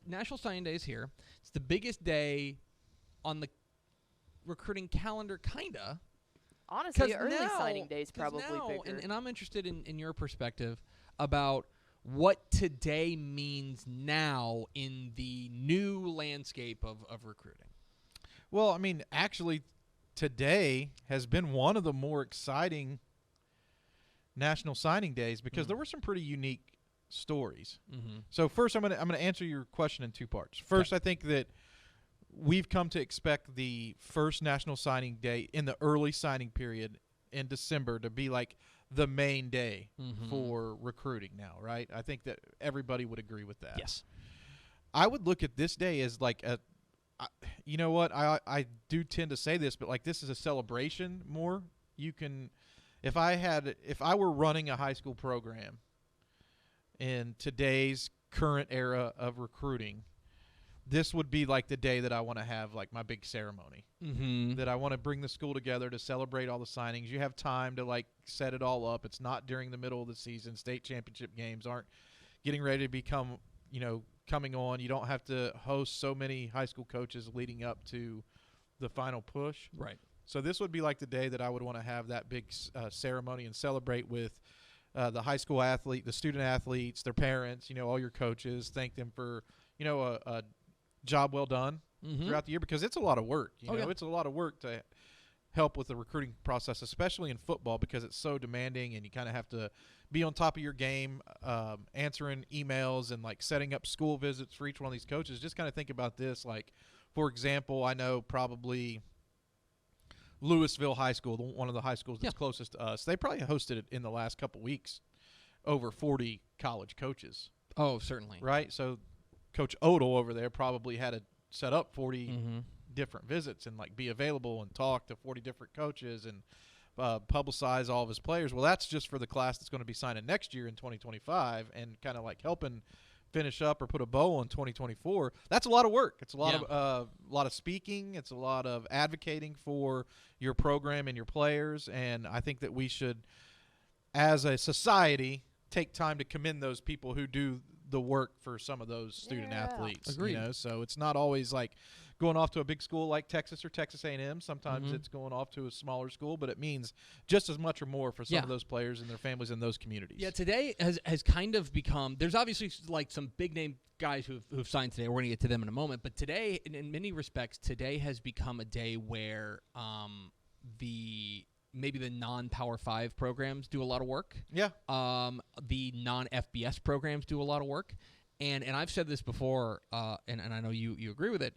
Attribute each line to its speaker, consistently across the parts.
Speaker 1: National Signing Day is here. It's the biggest day on the recruiting calendar, kinda.
Speaker 2: Honestly, early signing day is probably bigger.
Speaker 1: And I'm interested in your perspective about what today means now in the new landscape of recruiting.
Speaker 3: Well, I mean, actually, today has been one of the more exciting National Signing Days because there were some pretty unique stories. So first, I'm gonna answer your question in two parts. First, I think that we've come to expect the first National Signing Day in the early signing period in December to be like the main day for recruiting now, right? I think that everybody would agree with that.
Speaker 1: Yes.
Speaker 3: I would look at this day as like you know what? I do tend to say this, but like this is a celebration more. You can, if I were running a high school program in today's current era of recruiting, this would be like the day that I want to have like my big ceremony. That I want to bring the school together to celebrate all the signings. You have time to like set it all up. It's not during the middle of the season. State championship games aren't getting ready to become, coming on. You don't have to host so many high school coaches leading up to the final push.
Speaker 1: Right.
Speaker 3: So this would be like the day that I would want to have that big ceremony and celebrate with the high school athlete, the student athletes, their parents, all your coaches. Thank them for, a job well done throughout the year, because it's a lot of work. It's a lot of work to help with the recruiting process, especially in football, because it's so demanding and you kind of have to be on top of your game, answering emails and like setting up school visits for each one of these coaches. Just kind of think about this. Like, for example, I know probably Louisville High School, one of the high schools that's closest to us, they probably hosted it in the last couple weeks over 40 college coaches.
Speaker 1: Oh, certainly.
Speaker 3: Right? So Coach Odell over there probably had to set up 40 different visits and like be available and talk to 40 different coaches and publicize all of his players. Well, that's just for the class that's going to be signing next year in 2025 and kind of like helping finish up or put a bow on 2024. That's a lot of work. It's a lot of speaking. It's a lot of advocating for your program and your players. And I think that we should, as a society, take time to commend those people who do the work for some of those student athletes.
Speaker 1: Agreed.
Speaker 3: So it's not always like going off to a big school like Texas or Texas A&M. Sometimes it's going off to a smaller school, but it means just as much or more for some of those players and their families in those communities.
Speaker 1: Yeah, today has kind of become – there's obviously like some big-name guys who've signed today. We're going to get to them in a moment. But today, in many respects, today has become a day where maybe the non-Power 5 programs do a lot of work.
Speaker 3: Yeah.
Speaker 1: The non-FBS programs do a lot of work. And I've said this before, and I know you agree with it.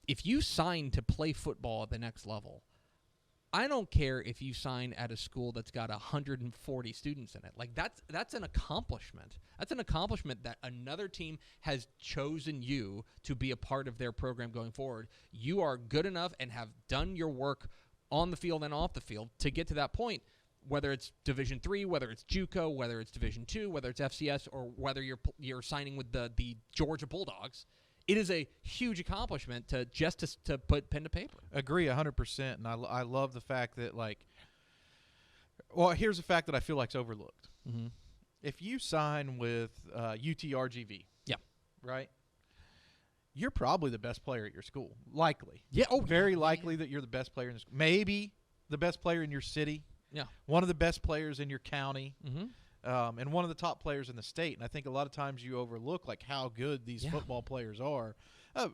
Speaker 1: If you sign to play football at the next level, I don't care if you sign at a school that's got 140 students in it. Like that's an accomplishment. That's an accomplishment that another team has chosen you to be a part of their program going forward. You are good enough and have done your work on the field and off the field to get to that point, whether it's Division III, whether it's JUCO, whether it's Division II, whether it's FCS, or whether you're signing with the Georgia Bulldogs. It is a huge accomplishment to put pen to paper. Agree
Speaker 3: 100%, and I love the fact that, like, well, here's a fact that I feel like is overlooked. If you sign with UTRGV, right, you're probably the best player at your school. Likely.
Speaker 1: Yeah. Oh,
Speaker 3: very likely that you're the best player in the school. Maybe the best player in your city.
Speaker 1: Yeah.
Speaker 3: One of the best players in your county. And one of the top players in the state. And I think a lot of times you overlook like how good these football players are.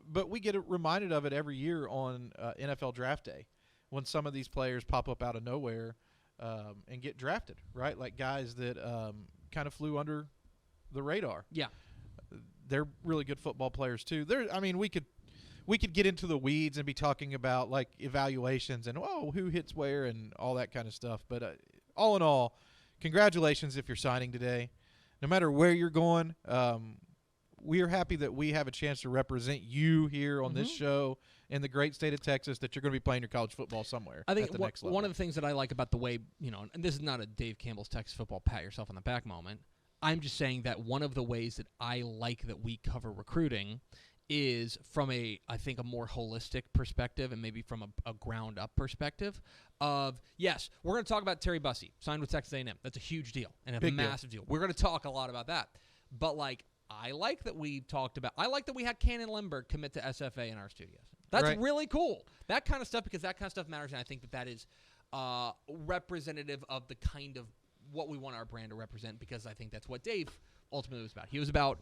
Speaker 3: But we get reminded of it every year on NFL Draft Day when some of these players pop up out of nowhere and get drafted, right? Like guys that kind of flew under the radar.
Speaker 1: Yeah.
Speaker 3: They're really good football players too. We could get into the weeds and be talking about like evaluations and who hits where and all that kind of stuff. But all in all, congratulations if you're signing today. No matter where you're going, we are happy that we have a chance to represent you here on this show in the great state of Texas, that you're going to be playing your college football somewhere.
Speaker 1: I think
Speaker 3: at the next level.
Speaker 1: One of the things that I like about the way, and this is not a Dave Campbell's Texas football pat yourself on the back moment. I'm just saying that one of the ways that I like that we cover recruiting is from I think a more holistic perspective and maybe from a ground-up perspective of, yes, we're going to talk about Terry Bussey, signed with Texas A&M. That's a huge deal and a massive deal. We're going to talk a lot about that. But, like, I like that we talked about. I like that we had Cannon Lindbergh commit to SFA in our studios. That's
Speaker 3: Right.
Speaker 1: really cool. That kind of stuff, because that kind of stuff matters, and I think that is representative of the kind of what we want our brand to represent, because I think that's what Dave ultimately was about. He was about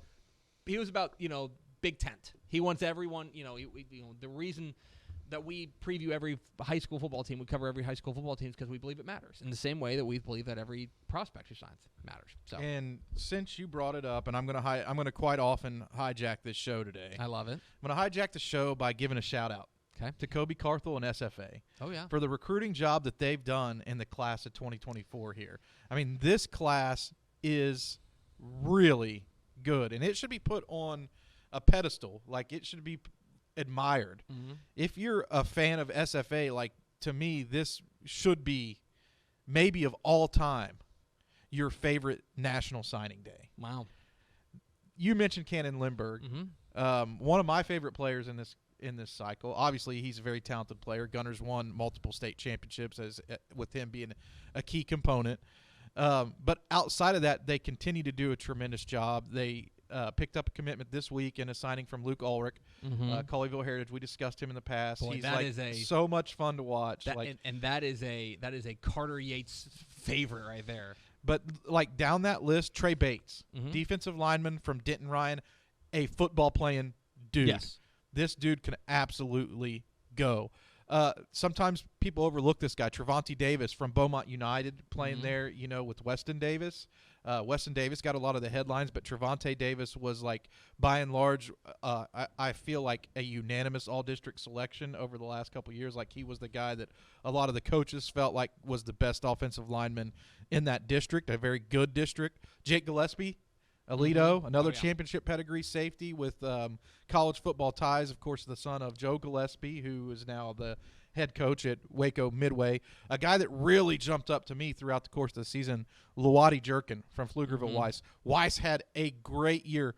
Speaker 1: Big Tent. He wants everyone, the reason that we preview every high school football team, we cover every high school football team, is because we believe it matters. In the same way that we believe that every prospect who signs matters. So,
Speaker 3: And since you brought it up, and I'm gonna quite often hijack this show today.
Speaker 1: I love it.
Speaker 3: I'm gonna hijack the show by giving a shout out to Kobe Carthel and SFA.
Speaker 1: Oh yeah.
Speaker 3: For the recruiting job that they've done in the class of 2024 here. I mean, this class is really good, and it should be put on a pedestal. Like, it should be admired.
Speaker 1: Mm-hmm.
Speaker 3: If you're a fan of SFA, like, to me, this should be maybe of all time your favorite national signing day.
Speaker 1: Wow.
Speaker 3: You mentioned Cannon Lindbergh.
Speaker 1: Mm-hmm.
Speaker 3: One of my favorite players in this cycle. Obviously, he's a very talented player. Gunners won multiple state championships with him being a key component. But outside of that, they continue to do a tremendous job. They picked up a commitment this week in a signing from Luke Ulrich, Colleyville Heritage. We discussed him in the past.
Speaker 1: Boy,
Speaker 3: He's so much fun to watch.
Speaker 1: And that is a Carter Yates favorite right there.
Speaker 3: But like down that list, Trey Bates,
Speaker 1: Mm-hmm.
Speaker 3: defensive lineman from Denton Ryan, a football playing dude.
Speaker 1: Yes.
Speaker 3: This dude can absolutely go. Sometimes people overlook this guy, Trevonte Davis from Beaumont United, playing there, with Weston Davis. Weston Davis got a lot of the headlines, but Trevonte Davis was, like, by and large, I feel like a unanimous all-district selection over the last couple of years. Like, he was the guy that a lot of the coaches felt like was the best offensive lineman in that district, a very good district. Jake Gillespie, Alito, another championship pedigree safety with college football ties, of course, the son of Joe Gillespie, who is now the head coach at Waco Midway. A guy that really jumped up to me throughout the course of the season, Luwadi Jerkin from Pflugerville Weiss. Weiss had a great year,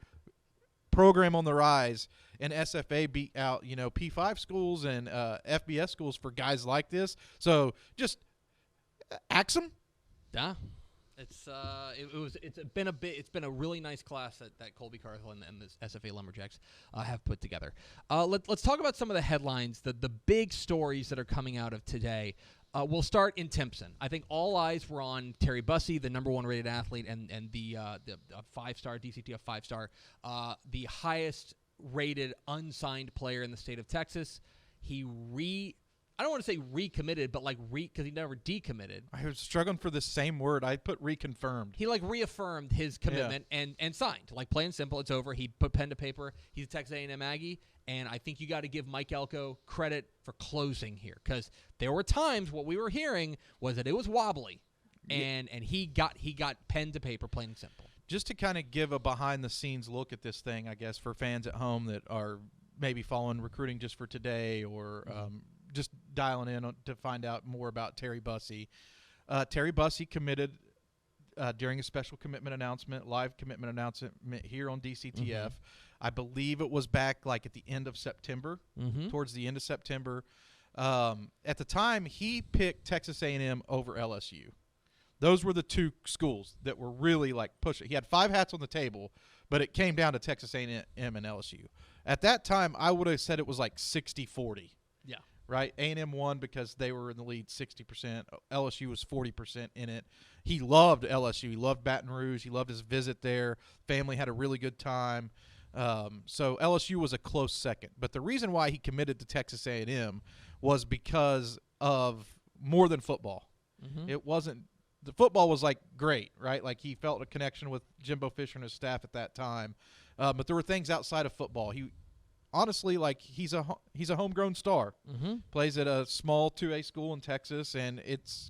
Speaker 3: program on the rise, and SFA beat out, P5 schools and FBS schools for guys like this. So just axe them.
Speaker 1: Yeah. It's been a really nice class that Colby Carthel and the SFA Lumberjacks have put together. Let's talk about some of the headlines, the big stories that are coming out of today. We'll start in Timpson. I think all eyes were on Terry Bussey, the number 1 rated athlete, and the 5-star DCTF 5-star, the highest rated unsigned player in the state of Texas. I don't want to say recommitted, but because he never decommitted.
Speaker 3: I was struggling for the same word. I put reconfirmed.
Speaker 1: He reaffirmed his commitment and signed. Like, plain and simple, it's over. He put pen to paper. He's a Texas A&M Aggie, and I think you got to give Mike Elko credit for closing here, because there were times what we were hearing was that it was wobbly, and he got pen to paper, plain and simple.
Speaker 3: Just to kind of give a behind-the-scenes look at this thing, I guess, for fans at home that are maybe following recruiting just for today or just dialing in to find out more about Terry Bussey. Terry Bussey committed during a special commitment announcement, live commitment announcement here on DCTF. I believe it was back like at the end of September, towards the end of September. At the time, he picked Texas A&M over LSU. Those were the two schools that were really like pushing. He had 5 hats on the table, but it came down to Texas A&M and LSU. At that time, I would have said it was like 60-40.
Speaker 1: Yeah.
Speaker 3: Right? A&M won because they were in the lead 60%. LSU was 40% in it. He loved LSU. He loved Baton Rouge. He loved his visit there. Family had a really good time. So LSU was a close second. But the reason why he committed to Texas A&M was because of more than football. It wasn't – the football was, like, great, right? Like, he felt a connection with Jimbo Fisher and his staff at that time. But there were things outside of football. Honestly, like, he's a homegrown star. Plays at a small 2A school in Texas, and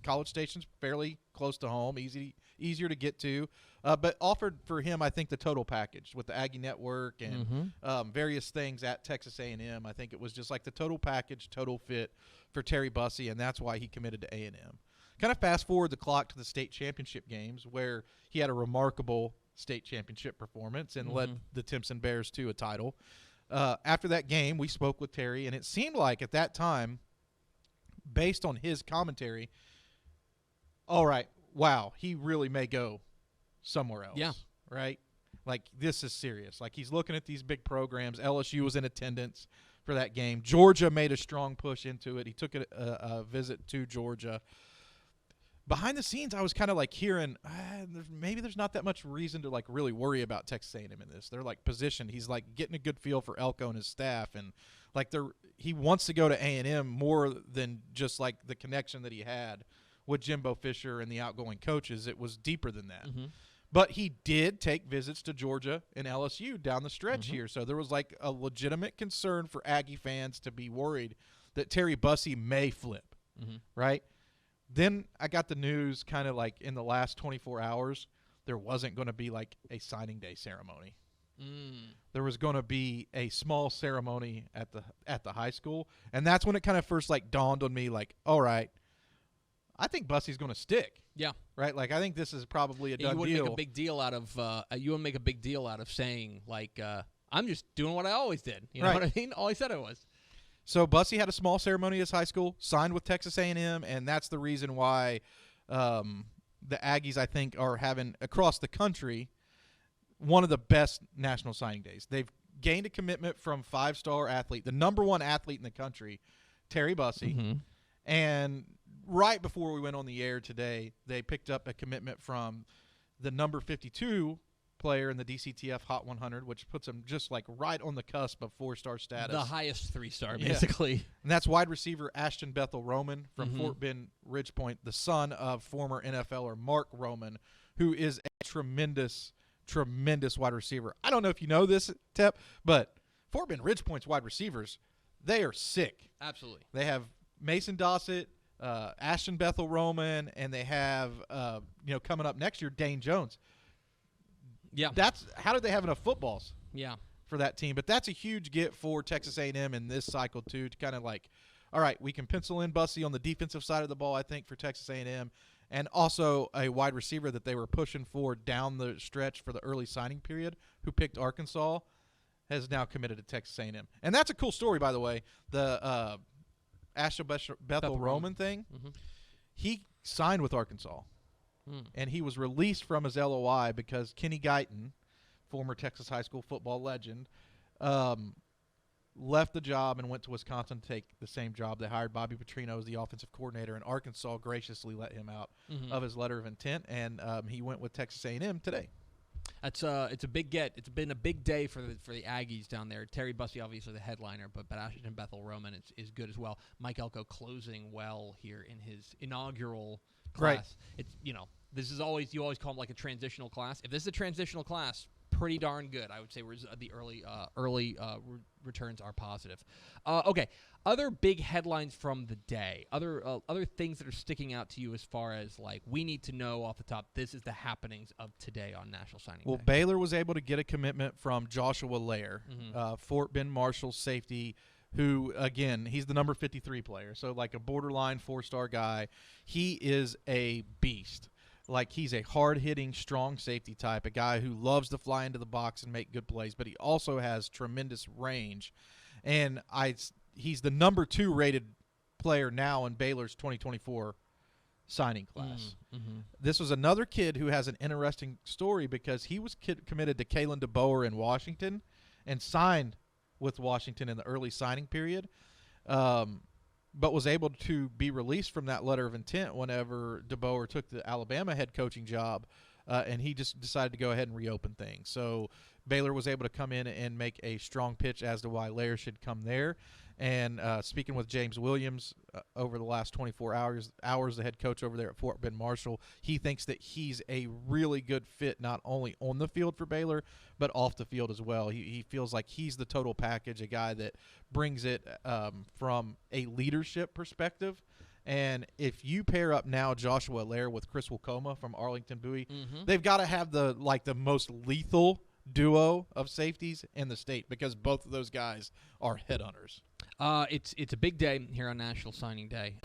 Speaker 3: College Station's fairly close to home, easier to get to. But offered for him, I think, the total package with the Aggie Network and various things at Texas A&M. I think it was just like the total package, total fit for Terry Bussey, and that's why he committed to A&M. Kind of fast forward the clock to the state championship games, where he had a remarkable state championship performance and led the Timpson Bears to a title. After that game, we spoke with Terry, and it seemed like at that time, based on his commentary, all right, wow, he really may go somewhere else.
Speaker 1: Yeah.
Speaker 3: Right? Like, this is serious. Like, he's looking at these big programs. LSU was in attendance for that game. Georgia made a strong push into it. He took a visit to Georgia. Behind the scenes, I was kind of like hearing maybe there's not that much reason to like really worry about Texas A&M in this. They're like positioned. He's like getting a good feel for Elko and his staff, and like he wants to go to A&M more than just like the connection that he had with Jimbo Fisher and the outgoing coaches. It was deeper than that.
Speaker 1: Mm-hmm.
Speaker 3: But he did take visits to Georgia and LSU down the stretch
Speaker 1: Mm-hmm.
Speaker 3: here, so there was like a legitimate concern for Aggie fans to be worried that Terry Bussey may flip, right? Then I got the news kind of like in the last 24 hours, there wasn't going to be like a signing day ceremony. There was going to be a small ceremony at the high school, and that's when it kind of first like dawned on me, like, all right, I think Bussey's going to stick.
Speaker 1: Yeah.
Speaker 3: Right? Like, I think this is probably a done
Speaker 1: you wouldn't
Speaker 3: deal.
Speaker 1: Make a big deal out of you wouldn't make a big deal out of saying like I'm just doing what I always did. You know
Speaker 3: Right.
Speaker 1: what I mean? All I said I was.
Speaker 3: So Bussey had a small ceremony at his high school, signed with Texas A&M, and that's the reason why the Aggies, I think, are having across the country one of the best national signing days. They've gained a commitment from five-star athlete, the number one athlete in the country, Terry Bussey, and right before we went on the air today, they picked up a commitment from the number 52 player in the DCTF Hot 100, which puts him just like right on the cusp of four-star status.
Speaker 1: The highest 3-star,
Speaker 3: Yeah.
Speaker 1: basically.
Speaker 3: And that's wide receiver Ashton Bethel Roman from Fort Bend Ridgepoint, the son of former NFLer Mark Roman, who is a tremendous wide receiver. I don't know if you know this, Tep, but Fort Bend Ridgepoint's wide receivers, they are sick.
Speaker 1: Absolutely.
Speaker 3: They have Mason Dossett, Ashton Bethel Roman, and they have coming up next year Dane Jones.
Speaker 1: Yeah.
Speaker 3: That's how did they have enough footballs?
Speaker 1: Yeah.
Speaker 3: For that team, but that's a huge get for Texas A&M in this cycle too, to kind of like, all right, we can pencil in Bussey on the defensive side of the ball, I think, for Texas A&M, and also a wide receiver that they were pushing for down the stretch for the early signing period, who picked Arkansas, has now committed to Texas A&M, and that's a cool story, by the way. The Ashton Bethel Roman thing, he signed with Arkansas. And he was released from his LOI because Kenny Guyton, former Texas high school football legend, left the job and went to Wisconsin to take the same job. They hired Bobby Petrino as the offensive coordinator, and Arkansas graciously let him out of his letter of intent, and he went with Texas A&M today.
Speaker 1: It's a big get. It's been a big day for the Aggies down there. Terry Bussey, obviously the headliner, but Ashton Bethel Roman is good as well. Mike Elko closing well here in his inaugural class.
Speaker 3: Right.
Speaker 1: It's this is always you always call them like a transitional class. If this is a transitional class, pretty darn good. I would say the early returns are positive. Okay, other big headlines from the day. Other things that are sticking out to you as far as like we need to know off the top. This is the happenings of today on National Signing
Speaker 3: Well,
Speaker 1: Day.
Speaker 3: Baylor was able to get a commitment from Joshua Lair, Fort Bend Marshall safety, who, again, he's the number 53 player, so like a borderline 4-star guy. He is a beast. Like, he's a hard-hitting, strong safety type, a guy who loves to fly into the box and make good plays, but he also has tremendous range. And he's the number 2 rated player now in Baylor's 2024 signing class. This was another kid who has an interesting story because he was committed to Kalen DeBoer in Washington and signed with Washington in the early signing period, but was able to be released from that letter of intent whenever DeBoer took the Alabama head coaching job, and he just decided to go ahead and reopen things. So Baylor was able to come in and make a strong pitch as to why Lair should come there. And speaking with James Williams over the last 24 hours, the head coach over there at Fort Bend Marshall, he thinks that he's a really good fit not only on the field for Baylor, but off the field as well. He feels like he's the total package, a guy that brings it from a leadership perspective. And if you pair up now Joshua Lair with Chris Wilcoma from Arlington Bowie, they've got to have the most lethal duo of safeties in the state because both of those guys are headhunters.
Speaker 1: It's a big day here on National Signing Day.